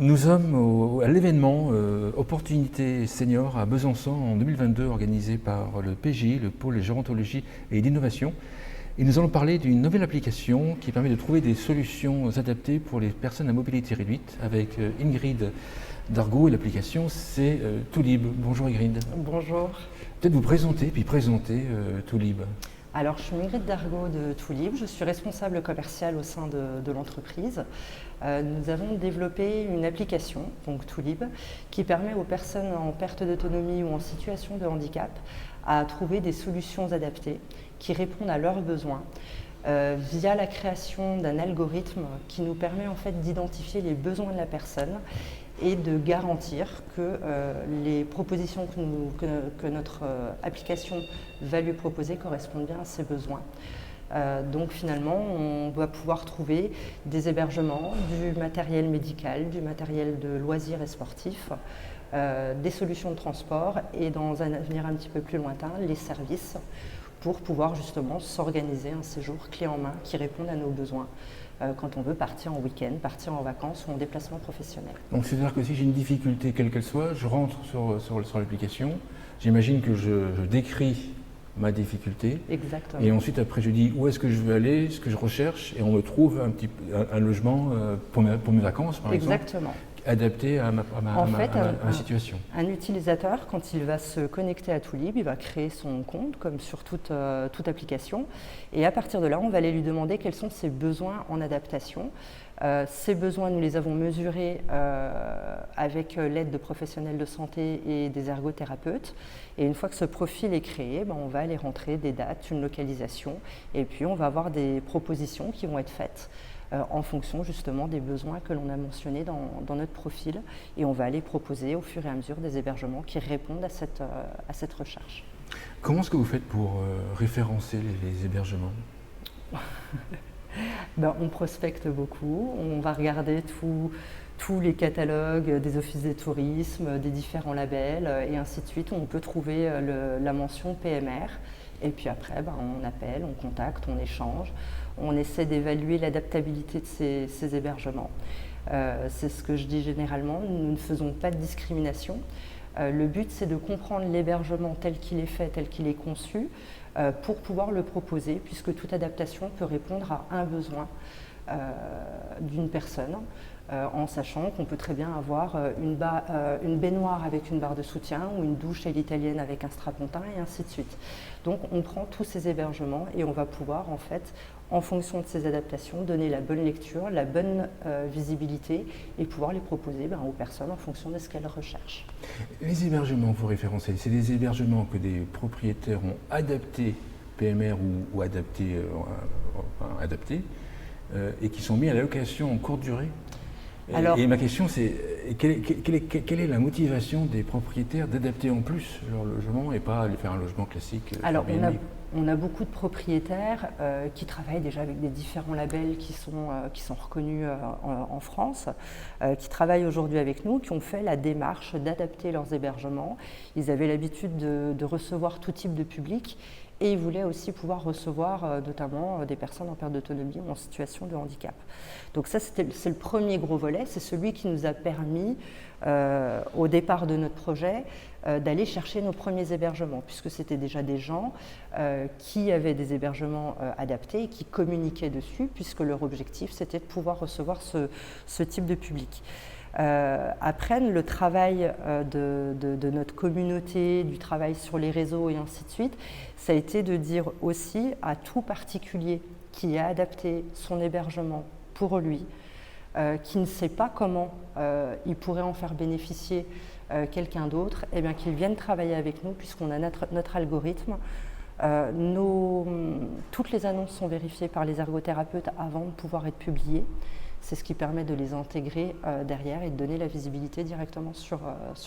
Nous sommes à l'événement Opportunité Senior à Besançon en 2022 organisé par le PGI, le pôle de gérontologie et d'innovation. Et nous allons parler d'une nouvelle application qui permet de trouver des solutions adaptées pour les personnes à mobilité réduite avec Ingrid Dargaud et l'application c'est Toolib. Bonjour Ingrid. Bonjour. Peut-être vous présenter puis présenter Toolib. Alors, je suis Ingrid Dargaud de Toolib, je suis responsable commerciale au sein de l'entreprise. Nous avons développé une application, donc Toolib, qui permet aux personnes en perte d'autonomie ou en situation de handicap à trouver des solutions adaptées qui répondent à leurs besoins via la création d'un algorithme qui nous permet en fait d'identifier les besoins de la personne et de garantir que les propositions que notre application va lui proposer correspondent bien à ses besoins. Donc finalement, on doit pouvoir trouver des hébergements, du matériel médical, du matériel de loisirs et sportifs, des solutions de transport et dans un avenir un petit peu plus lointain, les services pour pouvoir justement s'organiser un séjour clé en main qui réponde à nos besoins quand on veut partir en week-end, partir en vacances ou en déplacement professionnel. Donc c'est-à-dire que si j'ai une difficulté quelle qu'elle soit, je rentre sur l'application, j'imagine que je décris ma difficulté. Exactement. Et ensuite après je dis où est-ce que je veux aller, ce que je recherche, et on me trouve un logement pour mes vacances par exemple. Exactement. Adapté à ma situation. Un utilisateur, quand il va se connecter à Toolib, il va créer son compte comme sur toute application et à partir de là, on va aller lui demander quels sont ses besoins en adaptation. Ces besoins, nous les avons mesurés avec l'aide de professionnels de santé et des ergothérapeutes. Et une fois que ce profil est créé, on va aller rentrer des dates, une localisation et puis on va avoir des propositions qui vont être faites en fonction justement des besoins que l'on a mentionnés dans notre profil et on va aller proposer au fur et à mesure des hébergements qui répondent à cette recherche. Comment est-ce que vous faites pour référencer les hébergements? On prospecte beaucoup, on va regarder tous les catalogues des offices des tourismes, des différents labels et ainsi de suite. On peut trouver la mention PMR et puis après on appelle, on contacte, on échange. On essaie d'évaluer l'adaptabilité de ces hébergements. C'est ce que je dis généralement, nous ne faisons pas de discrimination. Le but, c'est de comprendre l'hébergement tel qu'il est fait, tel qu'il est conçu, pour pouvoir le proposer, puisque toute adaptation peut répondre à un besoin d'une personne, en sachant qu'on peut très bien avoir une baignoire avec une barre de soutien ou une douche à l'italienne avec un strapontin et ainsi de suite. Donc on prend tous ces hébergements et on va pouvoir en fait, en fonction de ces adaptations, donner la bonne lecture, la bonne visibilité et pouvoir les proposer aux personnes en fonction de ce qu'elles recherchent. Les hébergements, vous référencez, c'est des hébergements que des propriétaires ont adaptés, PMR ou adaptés, et qui sont mis à la location en courte durée. Et ma question c'est, quelle est la motivation des propriétaires d'adapter en plus leur logement et pas faire un logement classique? Alors on a beaucoup de propriétaires qui travaillent déjà avec des différents labels qui sont reconnus en France, qui travaillent aujourd'hui avec nous, qui ont fait la démarche d'adapter leurs hébergements. Ils avaient l'habitude de recevoir tout type de public. Et ils voulaient aussi pouvoir recevoir notamment des personnes en perte d'autonomie ou en situation de handicap. Donc ça, c'est le premier gros volet, c'est celui qui nous a permis, au départ de notre projet, d'aller chercher nos premiers hébergements, puisque c'était déjà des gens qui avaient des hébergements adaptés et qui communiquaient dessus, puisque leur objectif, c'était de pouvoir recevoir ce type de public. Après, le travail de notre communauté, du travail sur les réseaux et ainsi de suite, ça a été de dire aussi à tout particulier qui a adapté son hébergement pour lui, qui ne sait pas comment il pourrait en faire bénéficier quelqu'un d'autre, qu'il vienne travailler avec nous puisqu'on a notre algorithme. Toutes les annonces sont vérifiées par les ergothérapeutes avant de pouvoir être publiées. C'est ce qui permet de les intégrer derrière et de donner la visibilité directement sur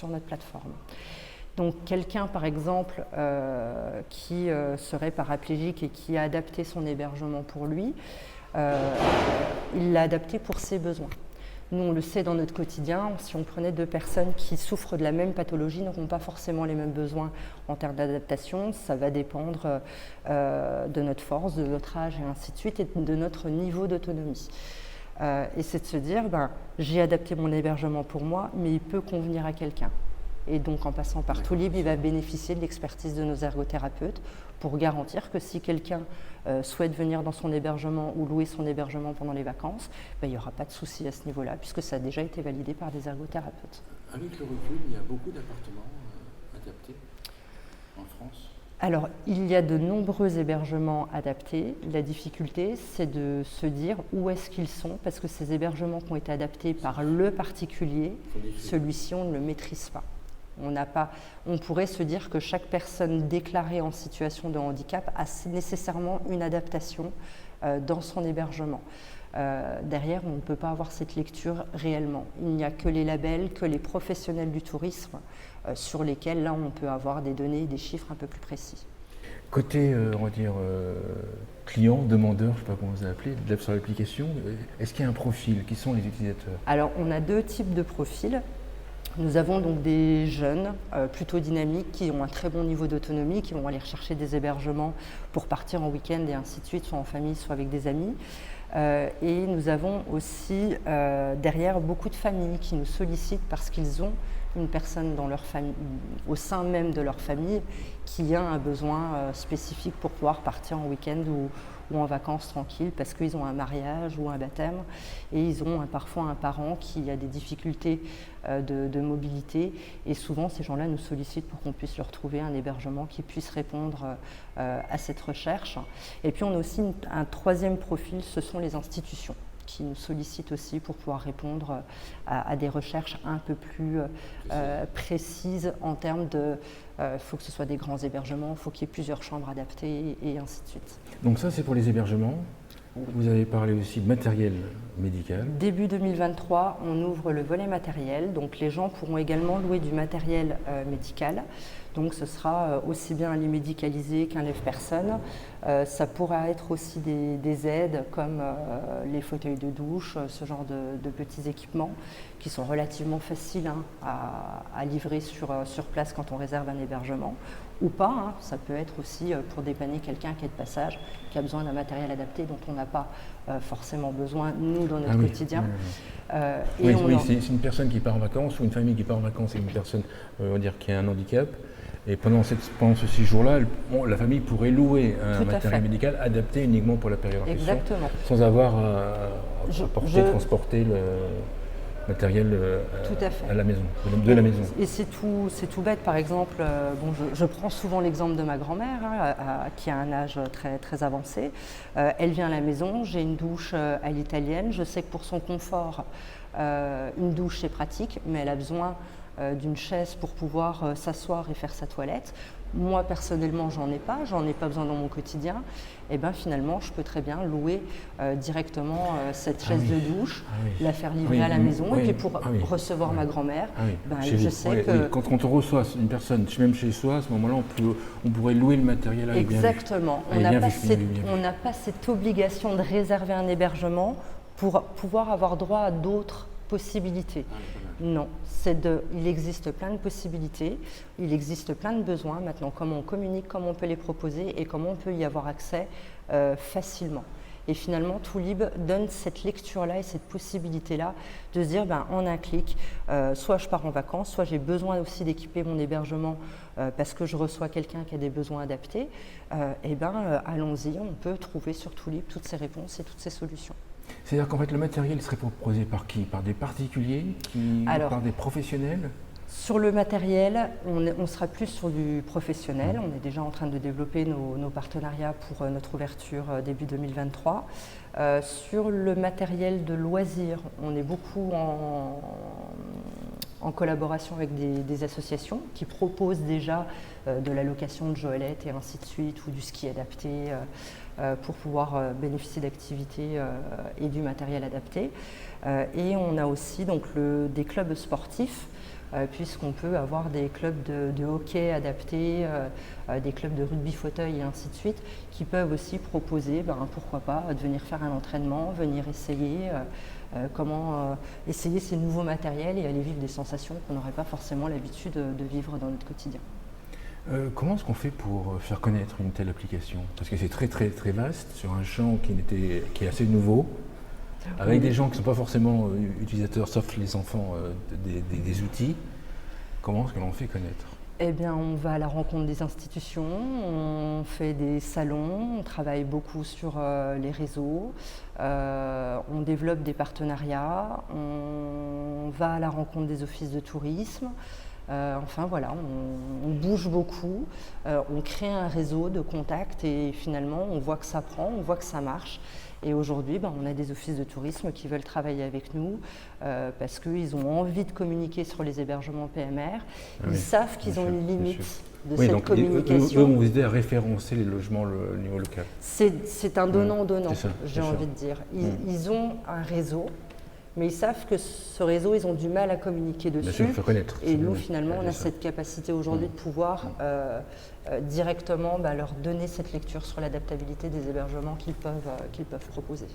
notre plateforme. Donc quelqu'un par exemple qui serait paraplégique et qui a adapté son hébergement pour lui, il l'a adapté pour ses besoins. Nous on le sait dans notre quotidien, si on prenait deux personnes qui souffrent de la même pathologie, n'auront pas forcément les mêmes besoins en termes d'adaptation, ça va dépendre de notre force, de notre âge et ainsi de suite et de notre niveau d'autonomie. Et c'est de se dire, j'ai adapté mon hébergement pour moi, mais il peut convenir à quelqu'un. Et donc en passant par Toulib, il va bénéficier de l'expertise de nos ergothérapeutes pour garantir que si quelqu'un souhaite venir dans son hébergement ou louer son hébergement pendant les vacances, il n'y aura pas de souci à ce niveau-là, puisque ça a déjà été validé par des ergothérapeutes. Avec le recul, il y a beaucoup d'appartements adaptés en France? Alors, il y a de nombreux hébergements adaptés. La difficulté, c'est de se dire où est-ce qu'ils sont, parce que ces hébergements qui ont été adaptés par le particulier, celui-ci, on ne le maîtrise pas. On pourrait se dire que chaque personne déclarée en situation de handicap a nécessairement une adaptation dans son hébergement. Derrière, on ne peut pas avoir cette lecture réellement. Il n'y a que les labels, que les professionnels du tourisme sur lesquels, là, on peut avoir des données et des chiffres un peu plus précis. Côté, on va dire, client, demandeur, je ne sais pas comment vous appelez, sur l'application, est-ce qu'il y a un profil? Qui sont les utilisateurs? Alors, on a deux types de profils. Nous avons donc des jeunes plutôt dynamiques qui ont un très bon niveau d'autonomie, qui vont aller rechercher des hébergements pour partir en week-end et ainsi de suite, soit en famille, soit avec des amis. Et nous avons aussi derrière beaucoup de familles qui nous sollicitent parce qu'ils ont une personne dans leur famille, au sein même de leur famille qui a un besoin spécifique pour pouvoir partir en week-end ou en vacances tranquilles parce qu'ils ont un mariage ou un baptême et ils ont parfois un parent qui a des difficultés de mobilité et souvent ces gens-là nous sollicitent pour qu'on puisse leur trouver un hébergement qui puisse répondre à cette recherche. Et puis on a aussi un troisième profil, ce sont les institutions qui nous sollicitent aussi pour pouvoir répondre à des recherches un peu plus précises en termes de faut que ce soit des grands hébergements, il faut qu'il y ait plusieurs chambres adaptées et ainsi de suite. Donc ça c'est pour les hébergements. Vous avez parlé aussi de matériel médical. Début 2023, on ouvre le volet matériel, donc les gens pourront également louer du matériel médical. Donc ce sera aussi bien un lit médicalisé qu'un lève-personne. Ça pourra être aussi des aides comme les fauteuils de douche, ce genre de petits équipements qui sont relativement faciles à livrer sur place quand on réserve un hébergement. Ou pas, ça peut être aussi pour dépanner quelqu'un qui est de passage, qui a besoin d'un matériel adapté dont on n'a pas forcément besoin, nous, dans notre quotidien. Oui, c'est une personne qui part en vacances ou une famille qui part en vacances et une personne on va dire, qui a un handicap. Et pendant ce séjour-là, la famille pourrait louer un matériel médical adapté uniquement pour la période en question. Exactement. Sans avoir à transporter le matériel à la maison, de la maison. Et c'est tout bête, par exemple, je prends souvent l'exemple de ma grand-mère qui a un âge très, très avancé. Elle vient à la maison, j'ai une douche à l'italienne, je sais que pour son confort, une douche c'est pratique, mais elle a besoin d'une chaise pour pouvoir s'asseoir et faire sa toilette. Moi personnellement j'en ai pas besoin dans mon quotidien. Et bien finalement je peux très bien louer directement cette chaise de douche, la faire livrer à la maison et puis pour recevoir ma grand-mère, je sais que… Quand on reçoit une personne, même chez soi, à ce moment-là on pourrait louer le matériel avec Exactement, on n'a pas cette obligation de réserver un hébergement pour pouvoir avoir droit à d'autres possibilités. Non, il existe plein de possibilités, il existe plein de besoins. Maintenant, comment on communique, comment on peut les proposer et comment on peut y avoir accès facilement. Et finalement, Toulib donne cette lecture-là et cette possibilité-là de se dire, en un clic, soit je pars en vacances, soit j'ai besoin aussi d'équiper mon hébergement parce que je reçois quelqu'un qui a des besoins adaptés. Allons-y, on peut trouver sur Toulib toutes ces réponses et toutes ces solutions. C'est-à-dire qu'en fait, le matériel serait proposé par qui? Par des particuliers par des professionnels? Sur le matériel, on sera plus sur du professionnel. On est déjà en train de développer nos partenariats pour notre ouverture début 2023. Sur le matériel de loisirs, on est beaucoup en collaboration avec des associations qui proposent déjà de la location de joëlettes et ainsi de suite, ou du ski adapté pour pouvoir bénéficier d'activités et du matériel adapté. Et on a aussi donc des clubs sportifs, puisqu'on peut avoir des clubs de hockey adaptés, des clubs de rugby fauteuil et ainsi de suite, qui peuvent aussi proposer, pourquoi pas, de venir faire un entraînement, venir essayer comment essayer ces nouveaux matériels et aller vivre des sensations qu'on n'aurait pas forcément l'habitude de vivre dans notre quotidien. Comment est-ce qu'on fait pour faire connaître une telle application? Parce que c'est très très très vaste, sur un champ qui est assez nouveau. avec des gens qui ne sont pas forcément utilisateurs, sauf les enfants, des outils. Comment est-ce que l'on fait connaître? Eh bien, on va à la rencontre des institutions, on fait des salons, on travaille beaucoup sur les réseaux, on développe des partenariats, on va à la rencontre des offices de tourisme. Enfin voilà, on bouge beaucoup, on crée un réseau de contacts et finalement on voit que ça prend, on voit que ça marche. Et aujourd'hui, on a des offices de tourisme qui veulent travailler avec nous parce qu'ils ont envie de communiquer sur les hébergements PMR. Ils savent qu'ils ont une limite de cette communication. Eux vont vous aider à référencer les logements au niveau local. C'est un donnant-donnant, j'ai envie de dire. Ils ont un réseau, mais ils savent que ce réseau, ils ont du mal à communiquer dessus. Bien sûr, il faut connaître. Et nous, finalement, on a cette capacité aujourd'hui de pouvoir directement leur donner cette lecture sur l'adaptabilité des hébergements qu'ils peuvent proposer.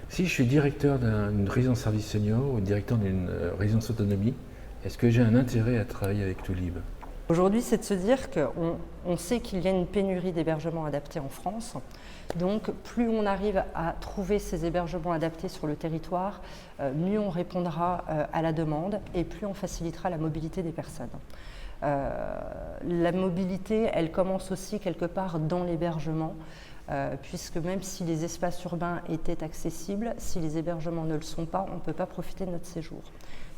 Si je suis directeur d'une résidence service senior ou directeur d'une résidence autonomie, est-ce que j'ai un intérêt à travailler avec Toulib? Aujourd'hui, c'est de se dire qu'on sait qu'il y a une pénurie d'hébergements adaptés en France. Donc, plus on arrive à trouver ces hébergements adaptés sur le territoire, mieux on répondra à la demande et plus on facilitera la mobilité des personnes. La mobilité, elle commence aussi quelque part dans l'hébergement, puisque même si les espaces urbains étaient accessibles, si les hébergements ne le sont pas, on ne peut pas profiter de notre séjour.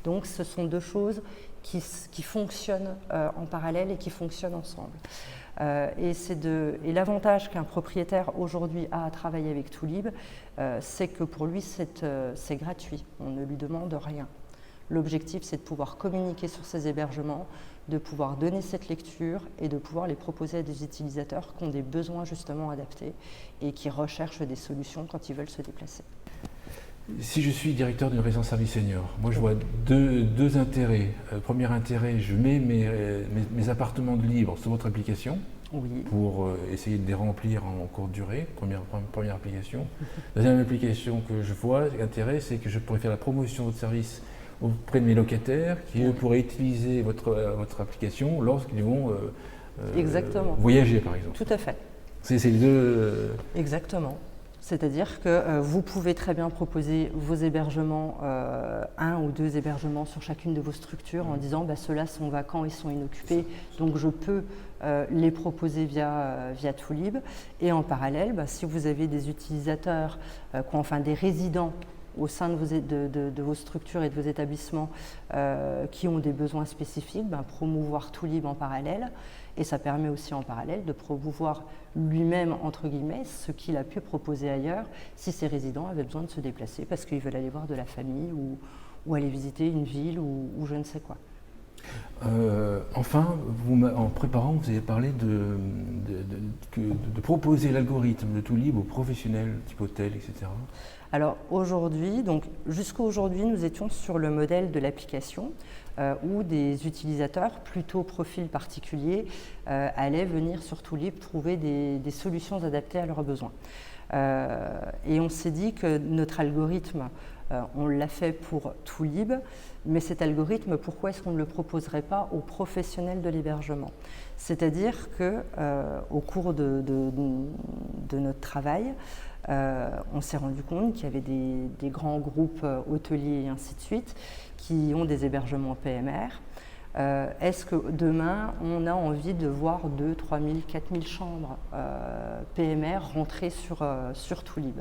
Donc ce sont deux choses qui fonctionnent en parallèle et qui fonctionnent ensemble. Et l'avantage qu'un propriétaire aujourd'hui a à travailler avec Toulib, c'est que pour lui c'est gratuit, on ne lui demande rien. L'objectif, c'est de pouvoir communiquer sur ces hébergements, de pouvoir donner cette lecture et de pouvoir les proposer à des utilisateurs qui ont des besoins justement adaptés et qui recherchent des solutions quand ils veulent se déplacer. Si je suis directeur d'une résidence service senior, moi je vois deux intérêts. Premier intérêt, je mets mes appartements de libre sur votre application pour essayer de les remplir en courte durée, première application. Deuxième application que je vois, l'intérêt, c'est que je pourrais faire la promotion de votre service auprès de mes locataires qui eux, pourraient utiliser votre application lorsqu'ils vont voyager par exemple. Tout à fait. C'est les deux… Exactement. C'est-à-dire que vous pouvez très bien proposer vos hébergements, un ou deux hébergements sur chacune de vos structures en disant ceux-là sont vacants, ils sont inoccupés, donc je peux les proposer via Toulib. Et en parallèle, si vous avez des utilisateurs, des résidents au sein de vos structures et de vos établissements qui ont des besoins spécifiques, promouvoir Toulib en parallèle. Et ça permet aussi en parallèle de promouvoir lui-même, entre guillemets, ce qu'il a pu proposer ailleurs si ces résidents avaient besoin de se déplacer parce qu'ils veulent aller voir de la famille ou aller visiter une ville ou je ne sais quoi. Enfin, en préparant, vous avez parlé de proposer l'algorithme de Toulib aux professionnels type hôtel, etc. Alors aujourd'hui, jusqu'à aujourd'hui, nous étions sur le modèle de l'application où des utilisateurs, plutôt profil particulier, allaient venir sur Toulib trouver des solutions adaptées à leurs besoins. Et on s'est dit que notre algorithme, on l'a fait pour Toulib, mais cet algorithme, pourquoi est-ce qu'on ne le proposerait pas aux professionnels de l'hébergement? C'est-à-dire qu'au cours de notre travail, on s'est rendu compte qu'il y avait des grands groupes hôteliers et ainsi de suite qui ont des hébergements PMR. Est-ce que demain, on a envie de voir 2 000, 3 000, 4 000 chambres PMR rentrer sur Toulib?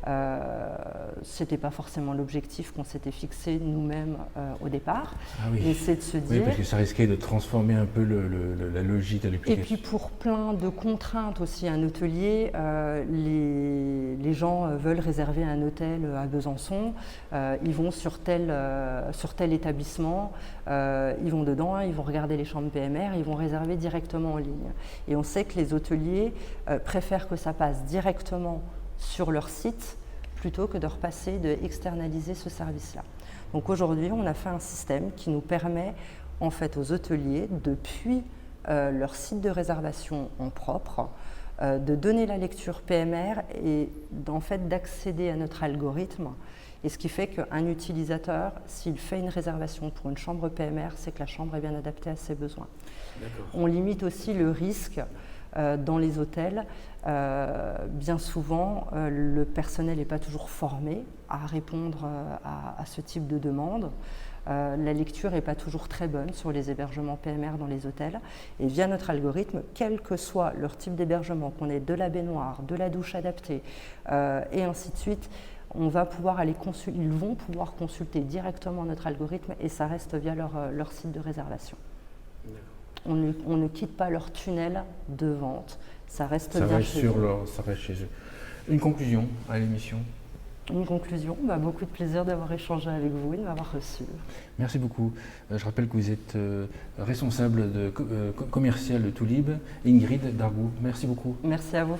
Ce n'était pas forcément l'objectif qu'on s'était fixé nous-mêmes au départ. Ah oui. Et c'est de se dire… Oui, parce que ça risquait de transformer un peu la logique de l'application. Et puis pour plein de contraintes aussi, un hôtelier, les gens veulent réserver un hôtel à Besançon, ils vont sur tel établissement, ils vont dedans, ils vont regarder les chambres PMR, ils vont réserver directement en ligne. Et on sait que les hôteliers préfèrent que ça passe directement sur leur site plutôt que de repasser, de externaliser ce service-là. Donc aujourd'hui, on a fait un système qui nous permet en fait aux hôteliers, depuis leur site de réservation en propre, de donner la lecture PMR et en fait d'accéder à notre algorithme. Et ce qui fait qu'un utilisateur, s'il fait une réservation pour une chambre PMR, c'est que la chambre est bien adaptée à ses besoins. On limite aussi le risque dans les hôtels, bien souvent, le personnel n'est pas toujours formé à répondre à ce type de demande. La lecture n'est pas toujours très bonne sur les hébergements PMR dans les hôtels. Et via notre algorithme, quel que soit leur type d'hébergement, qu'on ait de la baignoire, de la douche adaptée, et ainsi de suite, ils vont pouvoir consulter directement notre algorithme et ça reste via leur site de réservation. On ne quitte pas leur tunnel de vente, ça reste bien chez eux. Ça reste chez eux. Une conclusion à l'émission? Une conclusion, beaucoup de plaisir d'avoir échangé avec vous et de m'avoir reçu. Merci beaucoup. Je rappelle que vous êtes responsable commercial de Toulib, Ingrid Dargou. Merci beaucoup. Merci à vous.